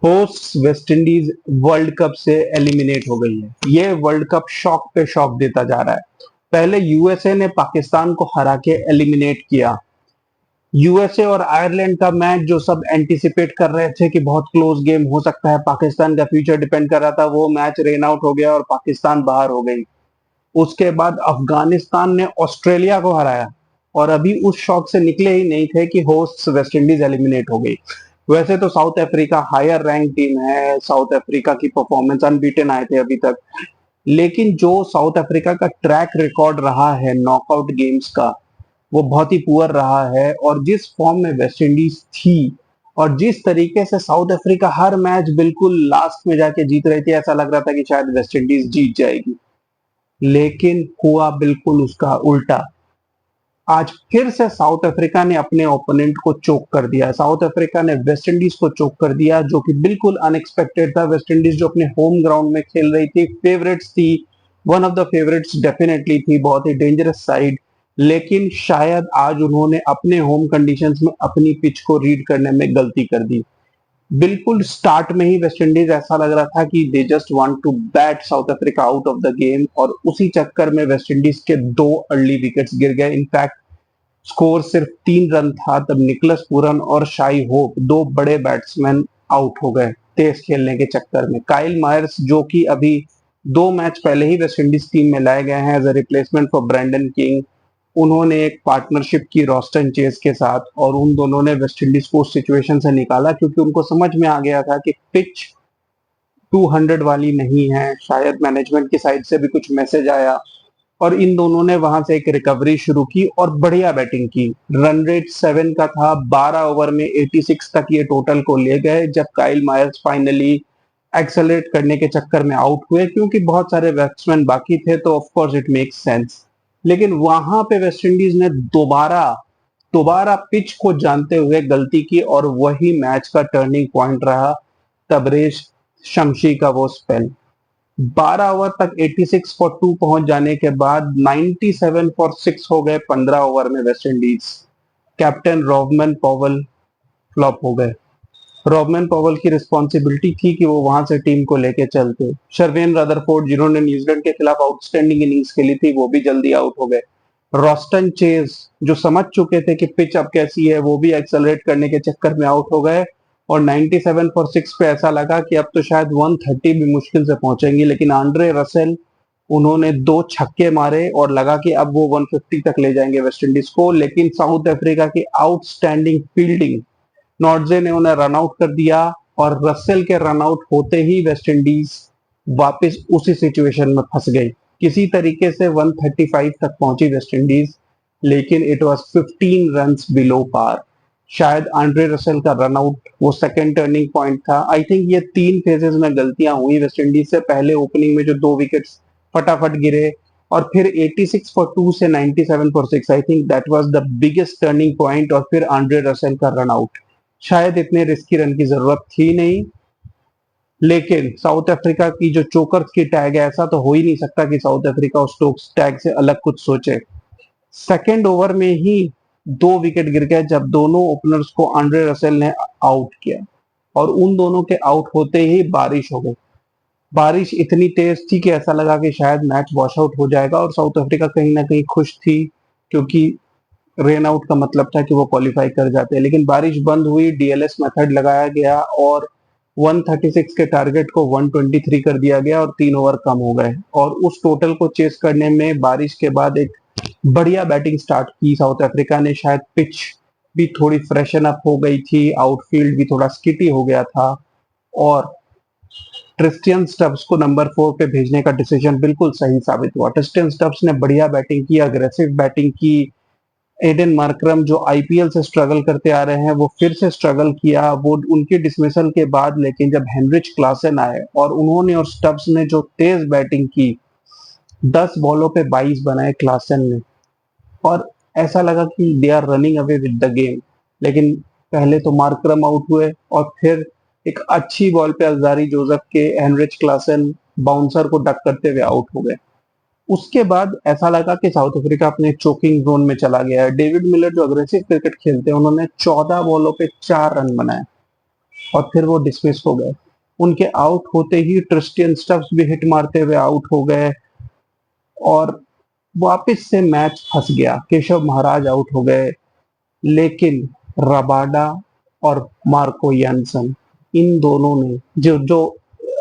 Host West Indies world cup से eliminate हो गई है। ये वर्ल्ड कप शॉक पे शॉक देता जा रहा है। पहले यूएसए ने पाकिस्तान को हरा के एलिमिनेट किया। यूएसए और आयरलैंड का मैच जो सब एंटिसिपेट कर रहे थे कि बहुत क्लोज गेम हो सकता है, पाकिस्तान का फ्यूचर डिपेंड कर रहा था, वो मैच रेन आउट हो गया और पाकिस्तान बाहर हो गई। उसके बाद अफगानिस्तान ने ऑस्ट्रेलिया को हराया और अभी उस शॉक से निकले ही नहीं थे कि होस्ट वेस्ट इंडीज एलिमिनेट हो गई। वैसे तो South Africa higher rank team है, साउथ अफ्रीका की परफॉर्मेंस अनबीटन आए थे अभी तक, लेकिन जो साउथ अफ्रीका का ट्रैक रिकॉर्ड रहा है नॉकआउट गेम्स का, वो बहुत ही पुअर रहा है। और जिस फॉर्म में वेस्ट इंडीज थी और जिस तरीके से साउथ अफ्रीका हर मैच बिल्कुल लास्ट में जाके जीत रही थी, ऐसा लग रहा था कि शायद वेस्ट इंडीज जीत जाएगी, लेकिन हुआ बिल्कुल उसका उल्टा। आज फिर से साउथ अफ्रीका ने अपने ओपोनेंट को चोक कर दिया। साउथ अफ्रीका ने वेस्ट इंडीज को चोक कर दिया, जो कि बिल्कुल अनएक्सपेक्टेड था। वेस्ट इंडीज जो अपने होम ग्राउंड में खेल रही थी, फेवरेट्स थी, one of the favourites definitely थी, बहुत ही डेंजरस साइड, लेकिन शायद आज उन्होंने अपने होम कंडीशंस में अपनी पिच को रीड करने में गलती कर दी। बिल्कुल स्टार्ट में ही वेस्ट इंडीज ऐसा लग रहा था कि they just want to bat South Africa out of the game, और उसी चक्कर में वेस्ट इंडीज के 2 अर्ली विकेट्स गिर गए। इनफैक्ट स्कोर सिर्फ 3 रन था तब निकलस पूरन और शाई होप, 2 बड़े बैट्समैन, आउट हो गए तेज खेलने के चक्कर में। काइल मायर्स, जो कि अभी 2 मैच पहले ही वेस्ट इंडीज टीम में लाए गए हैं as a replacement for Brandon King, उन्होंने एक पार्टनरशिप की रॉस्टन चेज के साथ, और उन दोनों ने वेस्ट इंडीज को उस सिचुएशन से निकाला, क्योंकि उनको समझ में आ गया था कि पिच 200 वाली नहीं है। शायद मैनेजमेंट की साइड से भी कुछ मैसेज आया और इन दोनों ने वहां से एक रिकवरी शुरू की और बढ़िया बैटिंग की। रन रेट 7 का था, 12 ओवर में 86 तक ये टोटल को ले गए, जब काइल मायर्स फाइनली एक्सेलरेट करने के चक्कर में आउट हुए, क्योंकि बहुत सारे बैट्समैन बाकी थे, तो of course it makes sense. लेकिन वहां पे वेस्ट इंडीज ने दोबारा दोबारा पिच को जानते हुए गलती की, और वही मैच का टर्निंग पॉइंट रहा तबरेज शमशी का वो स्पेल। 12 ओवर तक 86 फॉर 2 पहुंच जाने के बाद 97 फॉर 6 हो गए 15 ओवर में West Indies. Captain Rovman Powell flop हो गए। रॉबमन पॉवल की रिस्पॉन्सिबिलिटी थी कि वो वहां से टीम को लेके चलते। शर्वेन रदरफोर्ड, जिन्होंने न्यूजीलैंड के खिलाफ आउटस्टैंडिंग इनिंग्स खेली थी, वो भी जल्दी आउट हो गए। रॉस्टन चेज, जो समझ चुके थे कि पिच अब कैसी है, वो भी एक्सेलरेट करने के चक्कर में आउट हो गए। और 97 फॉर 6 पे ऐसा लगा कि अब तो शायद 130 भी मुश्किल से पहुंचेंगी, लेकिन आंड्रे रसेल, उन्होंने 2 छक्के मारे और लगा कि अब वो 150 तक ले जाएंगे वेस्ट इंडीज को। लेकिन साउथ अफ्रीका की आउटस्टैंडिंग फील्डिंग, नॉर्जे ने उन्हें रन आउट कर दिया, और रसेल के रन आउट होते ही वेस्ट इंडीज वापस उसी सिचुएशन में फंस गई। किसी तरीके से 135 तक पहुंची वेस्ट इंडीज, लेकिन it was 15 runs below par. शायद आंड्रे रसेल का रन आउट वो सेकंड टर्निंग पॉइंट था। आई थिंक ये 3 फेजेस में गलतियां हुई वेस्ट इंडीज से। पहले ओपनिंग में जो 2 विकेट्स फटाफट गिरे, और फिर 86 फॉर 2 से 97 for 6, I think that was the biggest turning point, और फिर आंड्रे रसेल का रन आउट। शायद इतने रिस्की रन की जरूरत थी नहीं, लेकिन साउथ अफ्रीका की जो चोकर्स की टैग है, ऐसा तो हो ही नहीं सकता कि साउथ अफ्रीका उस स्टोक्स टैग से अलग कुछ सोचे। सेकेंड ओवर में ही 2 विकेट गिर गए जब दोनों ओपनर्स को आंड्रे रसेल ने आउट किया, और उन दोनों के आउट होते ही बारिश हो गई। बारिश इतनी तेज थी कि ऐसा लगा कि शायद मैच वॉश आउट हो जाएगा, और साउथ अफ्रीका कहीं ना कहीं खुश थी, क्योंकि रेन आउट का मतलब था कि वो क्वालिफाई कर जाते हैं। लेकिन बारिश बंद हुई, डीएलएस मेथड लगाया गया, और 136 के टारगेट को 123 कर दिया गया, और 3 ओवर कम हो गए। और उस टोटल को चेस करने में बारिश के बाद एक बढ़िया बैटिंग स्टार्ट की साउथ अफ्रीका ने। शायद पिच भी थोड़ी फ्रेशन अप हो गई थी, आउटफील्ड भी थोड़ा स्किटी हो गया था, और ट्रिस्टियन स्टब्स को नंबर 4 पे भेजने का डिसीजन बिल्कुल सही साबित हुआ। ट्रिस्टियन स्टब्स ने बढ़िया बैटिंग की, अग्रेसिव बैटिंग की। एडन मार्करम, जो आईपीएल से स्ट्रगल करते आ रहे हैं, वो फिर से स्ट्रगल किया वो उनकी डिसमिसल के बाद। लेकिन जब हेनरिच क्लासन आए और उन्होंने और स्टब्स ने जो तेज बैटिंग की, 10 बॉलों पे 22 बनाए क्लासन ने, और ऐसा लगा कि they are running away with the game. लेकिन पहले तो मार्करम आउट हुए, और फिर एक अच्छी बॉल पे अल्जारी जोसेफ के हेनरिच क्लासन बाउंसर को डक करते हुए आउट हो गए। उसके बाद ऐसा लगा कि साउथ अफ्रीका अपने चोकिंग जोन में चला गया है। डेविड मिलर, जो अग्रेसिव क्रिकेट खेलते हैं, उन्होंने 14 बॉलों पे 4 रन बनाए, और फिर वो डिसमिस हो गए। उनके आउट होते ही ट्रिस्टियन स्टफ्स भी हिट मारते हुए आउट हो गए और वापस से मैच फंस गया। केशव महाराज आउट हो गए, लेकिन रबाडा और मार्को यानसन, इन दोनों ने जो जो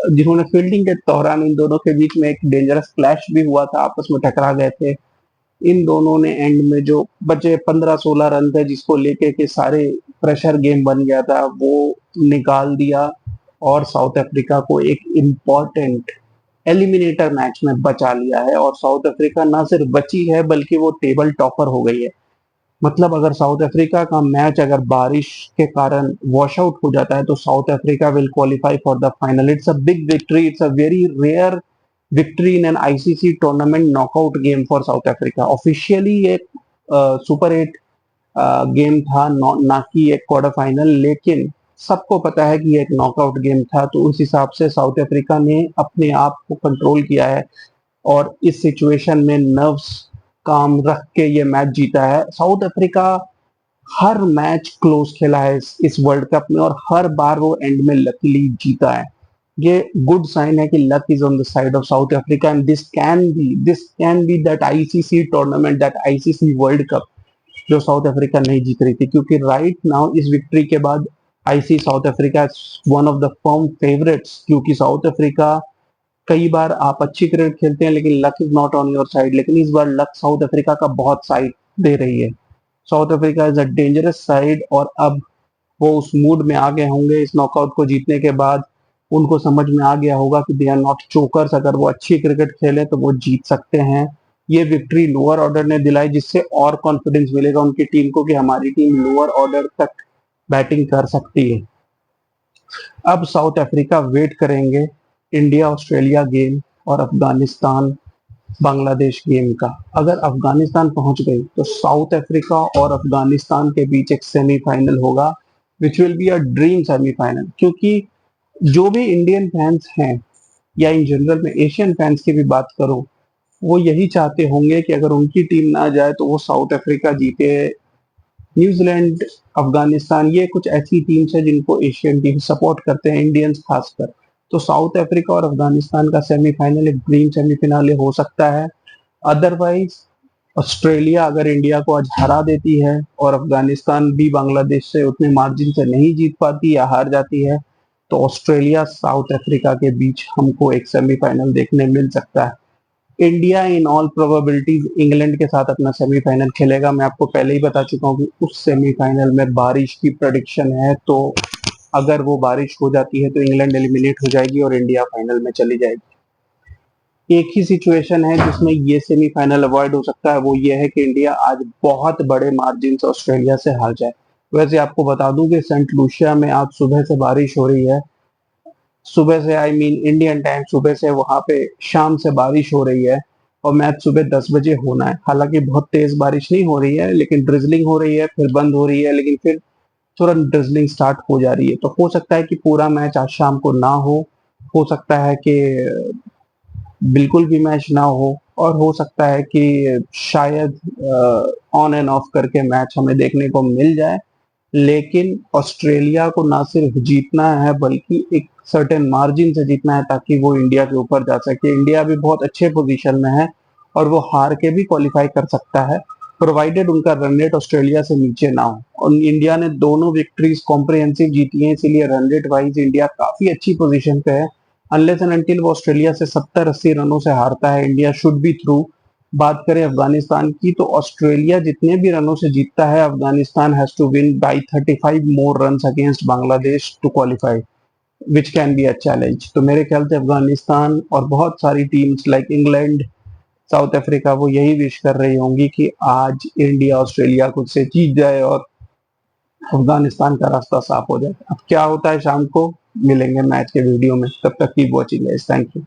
जिन्होंने फील्डिंग के दौरान इन दोनों के बीच में एक डेंजरस क्लैश भी हुआ था, आपस में टकरा गए थे। इन दोनों ने एंड में जो बचे 15-16 रन थे जिसको लेके के सारे प्रेशर गेम बन गया था, वो निकाल दिया और साउथ अफ्रीका को एक इम्पोर्टेंट एलिमिनेटर मैच में बचा लिया है। और साउथ अफ्रीका ना सिर्फ बची है बल्कि वो टेबल टॉपर हो गई है। मतलब अगर साउथ अफ्रीका का मैच अगर बारिश के कारण वॉश आउट हो जाता है तो South Africa will qualify for the final. It's a big victory, it's a very rare victory in an ICC tournament knockout game for South Africa. Officially एक सुपर 8 गेम था, ना कि एक क्वार्टर फाइनल, लेकिन सबको पता है कि ये एक नॉकआउट गेम था। तो उस हिसाब से साउथ अफ्रीका ने अपने आप को कंट्रोल किया है और इस सिचुएशन में नर्व्स काम रख के ये मैच जीता है। साउथ अफ्रीका हर मैच क्लोज खेला है इस वर्ल्ड कप में और हर बार वो एंड में लकीली जीता है। ये गुड साइन है कि luck is on the side of south Africa and this can be that ICC tournament, that ICC world cup जो साउथ अफ्रीका नहीं जीत रही थी। क्योंकि राइट नाउ इस विक्ट्री के बाद I see South Africa one of the firm favourites, क्योंकि South Africa कई बार आप अच्छी क्रिकेट खेलते हैं लेकिन luck is not on your side, लेकिन इस बार लक साउथ अफ्रीका का बहुत साइड दे रही है। South Africa is a dangerous side और अब वो उस मूड में आ गए होंगे इस नॉकआउट को जीतने के बाद। उनको समझ में आ गया होगा कि दे आर नॉट चोकर्स, अगर वो अच्छी क्रिकेट खेले तो वो जीत सकते हैं। ये विक्ट्री लोअर ऑर्डर ने दिलाई जिससे और कॉन्फिडेंस मिलेगा उनकी टीम को कि हमारी टीम लोअर ऑर्डर तक बैटिंग कर सकती है। अब साउथ अफ्रीका वेट करेंगे इंडिया ऑस्ट्रेलिया गेम और अफगानिस्तान बांग्लादेश गेम का। अगर अफगानिस्तान पहुंच गई तो साउथ अफ्रीका और अफगानिस्तान के बीच एक सेमीफाइनल होगा, which will be a dream semifinal. क्योंकि जो भी इंडियन फैंस हैं या इन जनरल में एशियन फैंस की भी बात करो, वो यही चाहते होंगे कि अगर उनकी टीम ना जाए तो वो साउथ अफ्रीका जीते। न्यूजीलैंड, अफगानिस्तान, ये कुछ ऐसी टीम्स है जिनको एशियन टीम सपोर्ट करते हैं, इंडियंस खासकर। तो साउथ अफ्रीका और अफगानिस्तान का सेमीफाइनल एक ड्रीम सेमीफिनाले हो सकता है। अदरवाइज ऑस्ट्रेलिया अगर इंडिया को आज हरा देती है और अफगानिस्तान भी बांग्लादेश से उतने मार्जिन से नहीं जीत पाती या हार जाती है, तो ऑस्ट्रेलिया साउथ अफ्रीका के बीच हमको एक सेमीफाइनल देखने मिल सकता है। India in all probabilities England के साथ अपना सेमीफाइनल खेलेगा। मैं आपको पहले ही बता चुका हूँ कि उस सेमीफाइनल में बारिश की प्रेडिक्शन है, तो अगर वो बारिश हो जाती है तो इंग्लैंड एलिमिनेट हो जाएगी और इंडिया फाइनल में चली जाएगी। एक ही सिचुएशन है जिसमें ये सेमीफाइनल अवॉइड हो सकता है, वो ये है कि इंडिया आज बहुत बड़े मार्जिन से ऑस्ट्रेलिया से हार जाए। वैसे आपको बता दूं कि सेंट लूसिया में आज सुबह से बारिश हो रही है। सुबह से आई मीन इंडियन टाइम सुबह से वहां पे शाम से बारिश हो रही है और मैच सुबह 10 बजे होना है। हालांकि बहुत तेज बारिश नहीं हो रही है लेकिन ड्रिजलिंग हो रही है, फिर बंद हो रही है, लेकिन फिर तुरंत ड्रिजलिंग स्टार्ट हो जा रही है। तो हो सकता है कि पूरा मैच आज शाम को ना हो सकता है कि बिल्कुल भी मैच ना हो, और हो सकता है कि शायद ऑन एंड ऑफ करके मैच हमें देखने को मिल जाए। लेकिन ऑस्ट्रेलिया को ना सिर्फ जीतना है बल्कि एक सर्टेन मार्जिन से जीतना है ताकि वो इंडिया के ऊपर जा सके। इंडिया भी बहुत अच्छे पोजीशन में है और वो हार के भी क्वालिफाई कर सकता है, प्रोवाइडेड उनका रन रेट ऑस्ट्रेलिया से नीचे ना हो। और इंडिया ने दोनों विक्ट्रीज कॉम्प्रिहेंसिव जीती हैं, इसीलिए रन रेट वाइज इंडिया काफी अच्छी पोजीशन पे है। अनलेस एंड अनटिल वो ऑस्ट्रेलिया से 70-80 रनों से हारता है, इंडिया शुड बी थ्रू। बात करें अफगानिस्तान की तो ऑस्ट्रेलिया जितने भी रनों से जीतता है, Afghanistan has to win by 35 more runs against Bangladesh to qualify, which can be a challenge. तो मेरे ख्याल से अफगानिस्तान और बहुत सारी teams like England, South Africa, वो यही विश कर रही होंगी कि आज इंडिया ऑस्ट्रेलिया खुद से जीत जाए और अफगानिस्तान का रास्ता साफ हो जाए। अब क्या होता है शाम को मिलेंगे मैच के वीडियो में, तब तक keep watching guys, thank you.